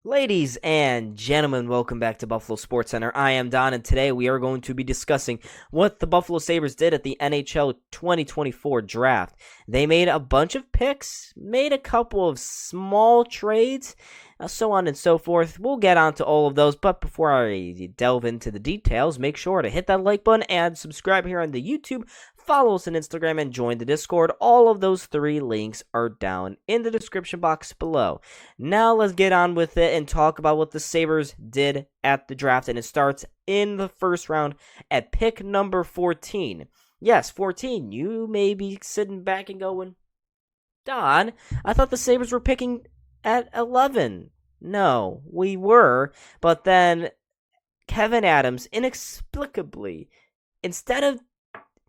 Ladies and gentlemen, welcome back to Buffalo SportsCenter. I am Don, and today we are going to be discussing what the Buffalo Sabres did at the NHL 2024 draft. They made a bunch of picks, made a couple of small trades, so on and so forth. We'll get on to all of those, but before I delve into the details, make sure to hit that like button and subscribe here on the YouTube. Follow us on Instagram and join the Discord. All of those three links are down in the description box below. Now let's get on with it and talk about what the Sabres did at the draft. And it starts in the first round at pick number 14. Yes, 14. You may be sitting back and going, Don, I thought the Sabres were picking at 11. No, we were. But then Kevyn Adams, inexplicably, instead of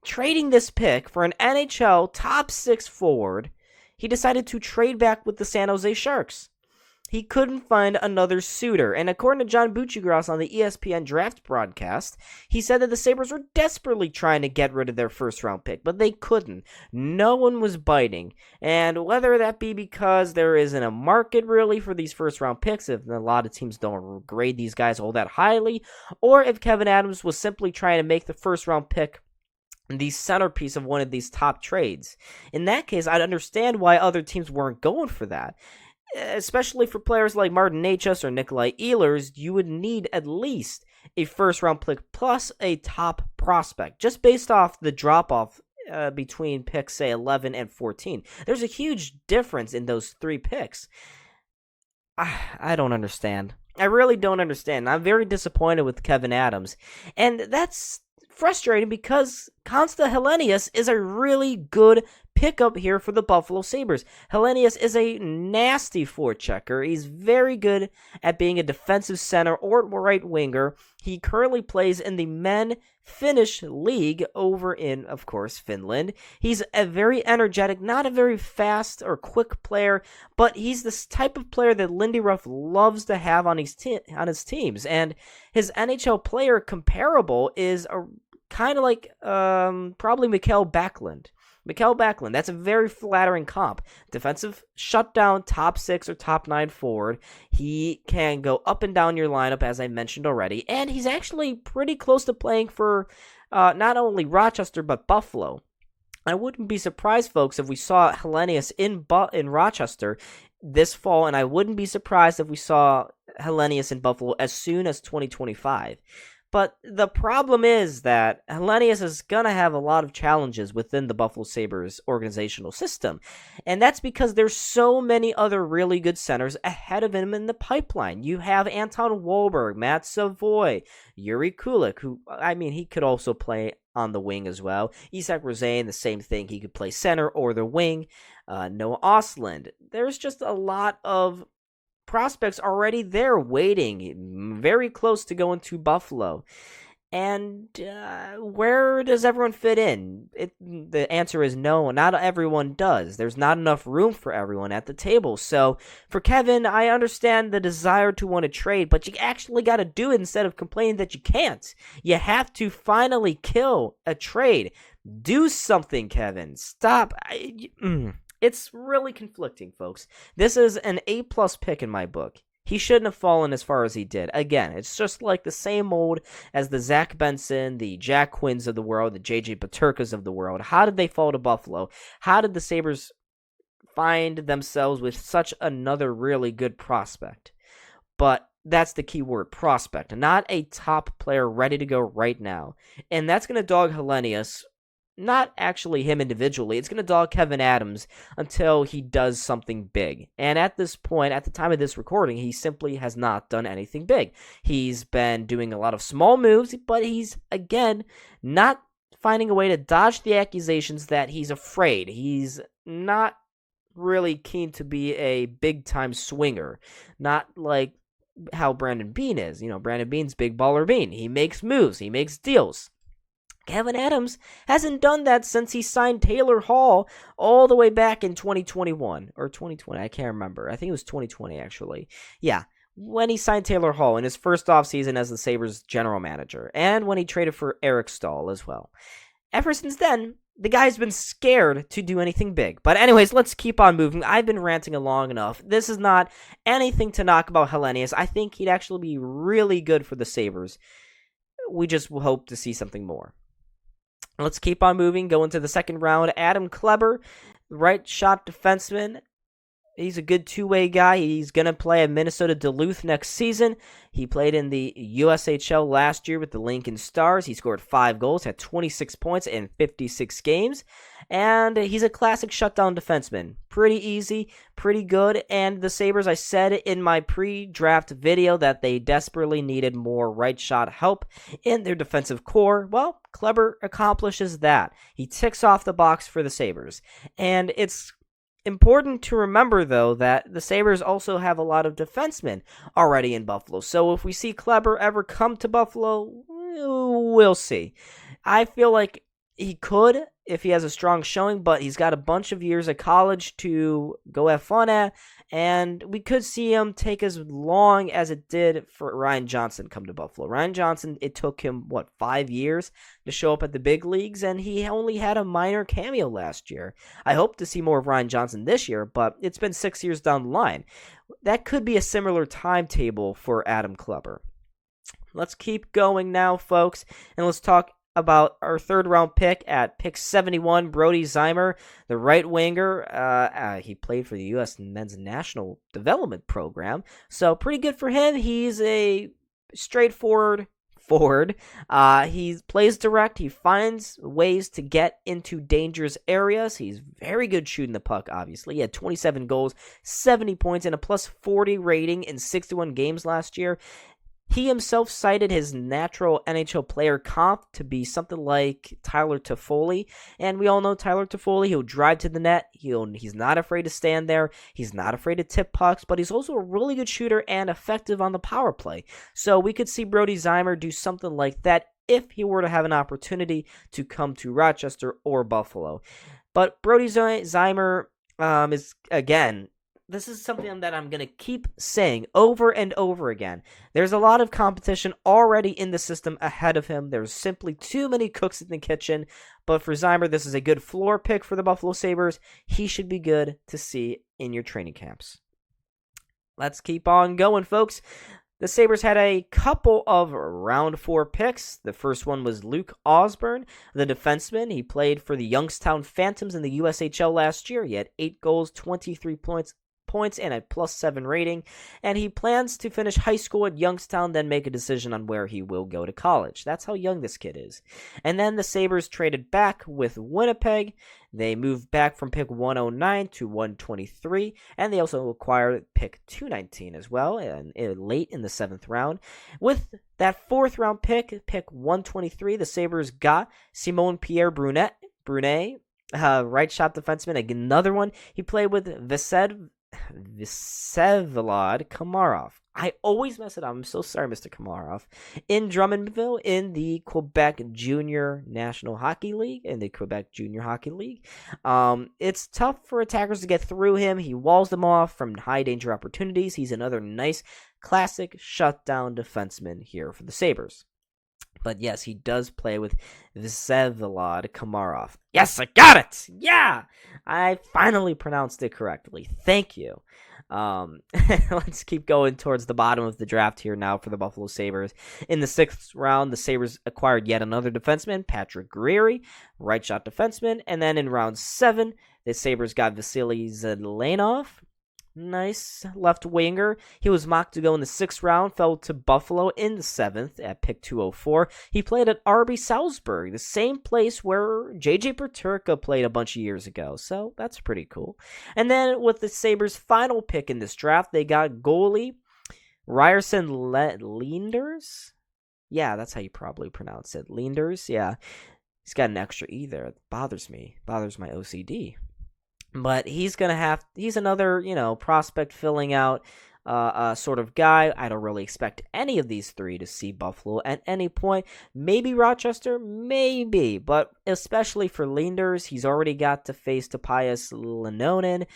trading this pick for an NHL top 6 forward, he decided to trade back with the San Jose Sharks. He couldn't find another suitor, and according to John Buccigross on the ESPN draft broadcast, he said that the Sabres were desperately trying to get rid of their first-round pick, but they couldn't. No one was biting, and whether that be because there isn't a market really for these first-round picks, if a lot of teams don't grade these guys all that highly, or if Kevyn Adams was simply trying to make the first-round pick the centerpiece of one of these top trades. In that case, I'd understand why other teams weren't going for that. Especially for players like Martin Necas or Nikolai Ehlers, you would need at least a first-round pick plus a top prospect, just based off the drop-off between picks, say, 11 and 14. There's a huge difference in those three picks. I don't understand. I really don't understand. I'm very disappointed with Kevyn Adams, and that's frustrating because Konsta Helenius is a really good pickup here for the Buffalo Sabres. Helenius is a nasty forechecker. He's very good at being a defensive center or right winger. He currently plays in the Men Finnish League over in, of course, Finland. He's a very energetic, not a very fast or quick player, but he's this type of player that Lindy Ruff loves to have on his teams. And his NHL player comparable is a kind of like probably Mikael Backlund. Mikael Backlund, that's a very flattering comp. Defensive shutdown, top 6 or top 9 forward. He can go up and down your lineup, as I mentioned already. And he's actually pretty close to playing for not only Rochester, but Buffalo. I wouldn't be surprised, folks, if we saw Helenius in Rochester this fall, and I wouldn't be surprised if we saw Helenius in Buffalo as soon as 2025. But the problem is that Helenius is going to have a lot of challenges within the Buffalo Sabres organizational system. And that's because there's so many other really good centers ahead of him in the pipeline. You have Anton Wahlberg, Matt Savoy, Yuri Kulik, who, he could also play on the wing as well. Isak Rosén, the same thing. He could play center or the wing. Noah Ostlund. There's just a lot of prospects already there waiting, very close to going to Buffalo. And where does everyone fit in? The answer is no, not everyone does. There's not enough room for everyone at the table. So for Kevin, I understand the desire to want to trade, but you actually got to do it instead of complaining that you can't. You have to finally kill a trade. Do something, Kevin. Stop. It's really conflicting, folks. This is an A-plus pick in my book. He shouldn't have fallen as far as he did. Again, it's just like the same mold as the Zach Benson, the Jack Quinns of the world, the J.J. Peterkas of the world. How did they fall to Buffalo? How did the Sabres find themselves with such another really good prospect? But that's the key word, prospect, not a top player ready to go right now. And that's going to dog Helenius. Not actually him individually. It's going to dog Kevyn Adams until he does something big. And at this point, at the time of this recording, he simply has not done anything big. He's been doing a lot of small moves, but he's, again, not finding a way to dodge the accusations that he's afraid. He's not really keen to be a big-time swinger. Not like how Brandon Beane is. Brandon Beane's big baller Beane. He makes moves. He makes deals. Kevyn Adams hasn't done that since he signed Taylor Hall all the way back in 2021 or 2020. I can't remember. I think it was 2020, actually. Yeah, when he signed Taylor Hall in his first offseason as the Sabres general manager and when he traded for Eric Stahl as well. Ever since then, the guy's been scared to do anything big. But anyways, let's keep on moving. I've been ranting long enough. This is not anything to knock about Hellenius. I think he'd actually be really good for the Sabres. We just hope to see something more. Let's keep on moving. Go into the second round. Adam Kleber, right shot defenseman. He's a good two-way guy. He's going to play at Minnesota Duluth next season. He played in the USHL last year with the Lincoln Stars. He scored 5 goals, had 26 points in 56 games. And he's a classic shutdown defenseman. Pretty easy, pretty good. And the Sabres, I said in my pre-draft video that they desperately needed more right shot help in their defensive core. Well, Kleber accomplishes that. He ticks off the box for the Sabres. And it's important to remember, though, that the Sabres also have a lot of defensemen already in Buffalo. So if we see Kleber ever come to Buffalo, we'll see. I feel like he could if he has a strong showing, but he's got a bunch of years of college to go have fun at, and we could see him take as long as it did for Ryan Johnson come to Buffalo. Ryan Johnson, it took him, 5 years to show up at the big leagues, and he only had a minor cameo last year. I hope to see more of Ryan Johnson this year, but it's been 6 years down the line. That could be a similar timetable for Adam Kleber. Let's keep going now, folks, and let's talk about our third round pick at pick 71, Brody Zeimer, the right winger. He played for the U.S. Men's National Development Program, so pretty good for him. He's a straightforward forward. He plays direct. He finds ways to get into dangerous areas. He's very good shooting the puck, obviously. He had 27 goals, 70 points, and a plus 40 rating in 61 games last year. He himself cited his natural NHL player comp to be something like Tyler Toffoli, and we all know Tyler Toffoli. He'll drive to the net. He's not afraid to stand there. He's not afraid to tip pucks, but he's also a really good shooter and effective on the power play. So we could see Brody Zeimer do something like that if he were to have an opportunity to come to Rochester or Buffalo. But Brody Zeimer is, again, this is something that I'm going to keep saying over and over again. There's a lot of competition already in the system ahead of him. There's simply too many cooks in the kitchen. But for Zeimer, this is a good floor pick for the Buffalo Sabres. He should be good to see in your training camps. Let's keep on going, folks. The Sabres had a couple of round 4 picks. The first one was Luke Osborne, the defenseman. He played for the Youngstown Phantoms in the USHL last year. He had 8 goals, 23 points and a plus 7 rating, and he plans to finish high school at Youngstown, then make a decision on where he will go to college. That's how young this kid is. And then the Sabres traded back with Winnipeg. They moved back from pick 109 to 123, and they also acquired pick 219 as well, and late in the 7th round. With that 4th round pick 123, the Sabres got Simon Pierre Brunet, right shot defenseman, another one. He played with Vsevolod Komarov. I always mess it up. I'm so sorry, Mr. Komarov. In Drummondville, in the Quebec Junior National Hockey League, it's tough for attackers to get through him. He walls them off from high danger opportunities. He's another nice, classic shutdown defenseman here for the Sabres. But yes, he does play with Vsevolod Komarov. Yes, I got it! Yeah! I finally pronounced it correctly. Thank you. Let's keep going towards the bottom of the draft here now for the Buffalo Sabres. In the 6th round, the Sabres acquired yet another defenseman, Patrick Guerrieri, right shot defenseman. And then in round 7, the Sabres got Vasily Zelenov. Nice left winger. He was mocked to go in the 6th round, fell to Buffalo in the 7th at pick 204. He played at RB Salzburg, the same place where JJ Peterka played a bunch of years ago. So that's pretty cool. And then with the Sabres' final pick in this draft, they got goalie Ryerson Leenders. Yeah, that's how you probably pronounce it. Leenders, yeah. He's got an extra E there. It bothers me. Bothers my OCD. But he's another, prospect filling out sort of guy. I don't really expect any of these 3 to see Buffalo at any point. Maybe Rochester, maybe. But especially for Leenders, he's already got to face Topias Lenonen.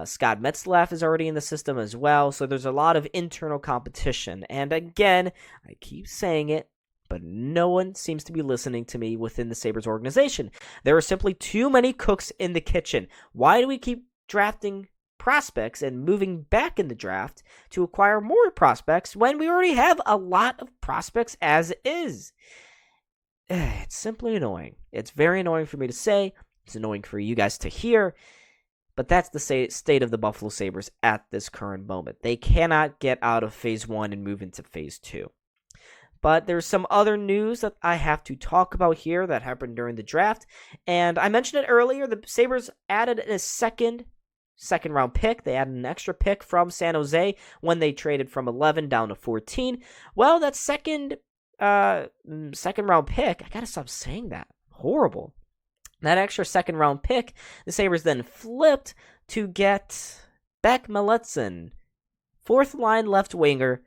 Scott Metzlaff is already in the system as well. So there's a lot of internal competition. And again, I keep saying it, But no one seems to be listening to me within the Sabres organization. There are simply too many cooks in the kitchen. Why do we keep drafting prospects and moving back in the draft to acquire more prospects when we already have a lot of prospects as is? It's simply annoying. It's very annoying for me to say. It's annoying for you guys to hear. But that's the state of the Buffalo Sabres at this current moment. They cannot get out of Phase 1 and move into Phase 2. But there's some other news that I have to talk about here that happened during the draft. And I mentioned it earlier. The Sabres added a second round pick. They added an extra pick from San Jose when they traded from 11 down to 14. Well, that second round pick, I gotta stop saying that. Horrible. That extra second round pick, the Sabres then flipped to get Beck Maletzin, fourth line left winger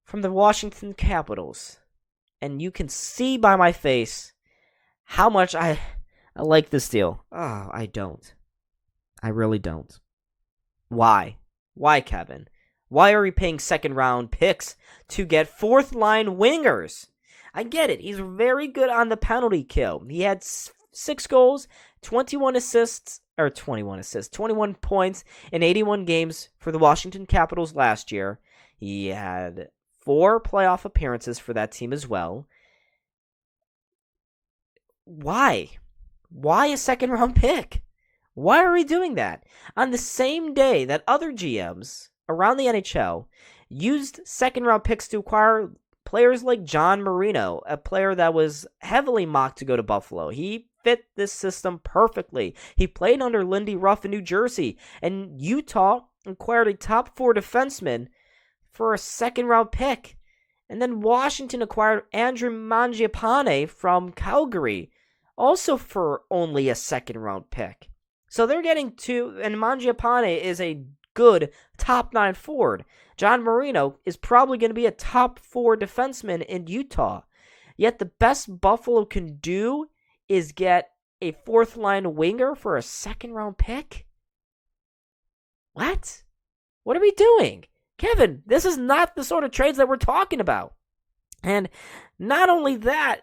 from the Washington Capitals. And you can see by my face how much I like this deal. Oh, I don't. I really don't. Why? Why, Kevin? Why are we paying second round picks to get fourth line wingers? I get it. He's very good on the penalty kill. He had 6 goals, 21 points in 81 games for the Washington Capitals last year. He had 4 playoff appearances for that team as well. Why? Why a second round pick? Why are we doing that? On the same day that other GMs around the NHL used second round picks to acquire players like John Marino, a player that was heavily mocked to go to Buffalo. He fit this system perfectly. He played under Lindy Ruff in New Jersey, and Utah acquired a top 4 defenseman for a second round pick. And then Washington acquired Andrew Mangiapane from Calgary, also for only a second round pick. So they're getting 2, and Mangiapane is a good top 9 forward. John Marino is probably going to be a top 4 defenseman in Utah. Yet the best Buffalo can do is get a fourth line winger for a second round pick? What? What are we doing? Kevin, this is not the sort of trades that we're talking about. And not only that,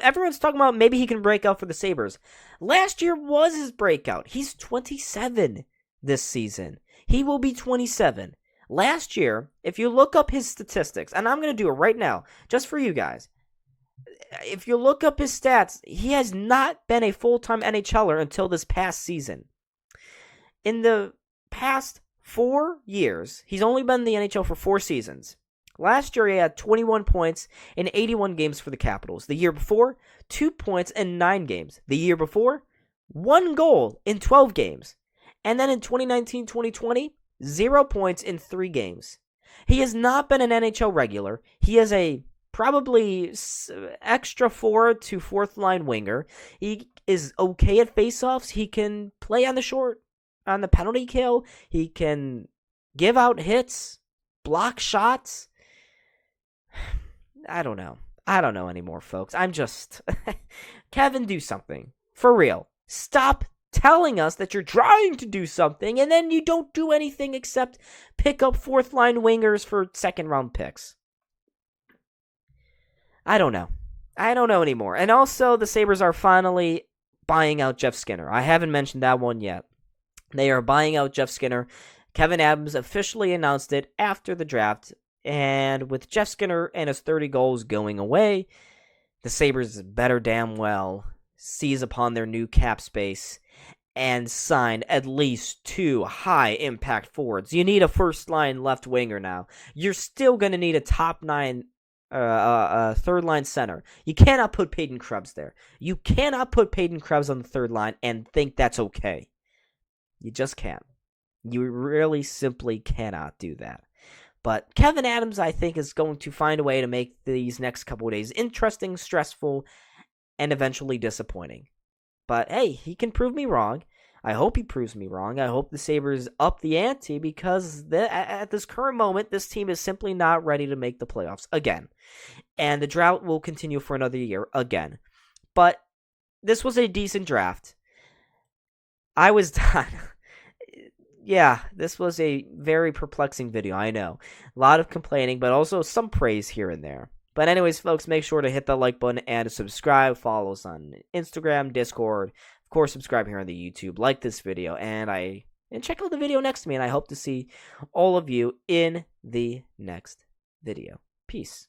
everyone's talking about maybe he can break out for the Sabres. Last year was his breakout. He's 27 this season. He will be 27. Last year, if you look up his statistics, and I'm going to do it right now, just for you guys. If you look up his stats, he has not been a full-time NHLer until this past season. In the past 4 years, he's only been in the NHL for 4 seasons. Last year, he had 21 points in 81 games for the Capitals. The year before, 2 points in 9 games. The year before, 1 goal in 12 games. And then in 2019-2020, 0 points in 3 games. He has not been an NHL regular. He is a probably extra forward to fourth line winger. He is okay at faceoffs. He can play on the penalty kill. He can give out hits, block shots. I don't know. I don't know anymore, folks. I'm just... Kevin, do something. For real. Stop telling us that you're trying to do something, and then you don't do anything except pick up fourth line wingers for second round picks. I don't know. I don't know anymore. And also, the Sabres are finally buying out Jeff Skinner. I haven't mentioned that one yet. They are buying out Jeff Skinner. Kevyn Adams officially announced it after the draft. And with Jeff Skinner and his 30 goals going away, the Sabres better damn well seize upon their new cap space and sign at least 2 high-impact forwards. You need a first-line left winger now. You're still going to need a top 9 third-line center. You cannot put Peyton Krebs there. You cannot put Peyton Krebs on the third line and think that's okay. You just can't. You really simply cannot do that. But Kevyn Adams, I think, is going to find a way to make these next couple of days interesting, stressful, and eventually disappointing. But hey, he can prove me wrong. I hope he proves me wrong. I hope the Sabres up the ante because at this current moment, this team is simply not ready to make the playoffs again. And the drought will continue for another year again. But this was a decent draft. I was done. Yeah, this was a very perplexing video, I know. A lot of complaining, but also some praise here and there. But anyways, folks, make sure to hit that like button and subscribe. Follow us on Instagram, Discord. Of course, subscribe here on the YouTube. Like this video, and check out the video next to me. And I hope to see all of you in the next video. Peace.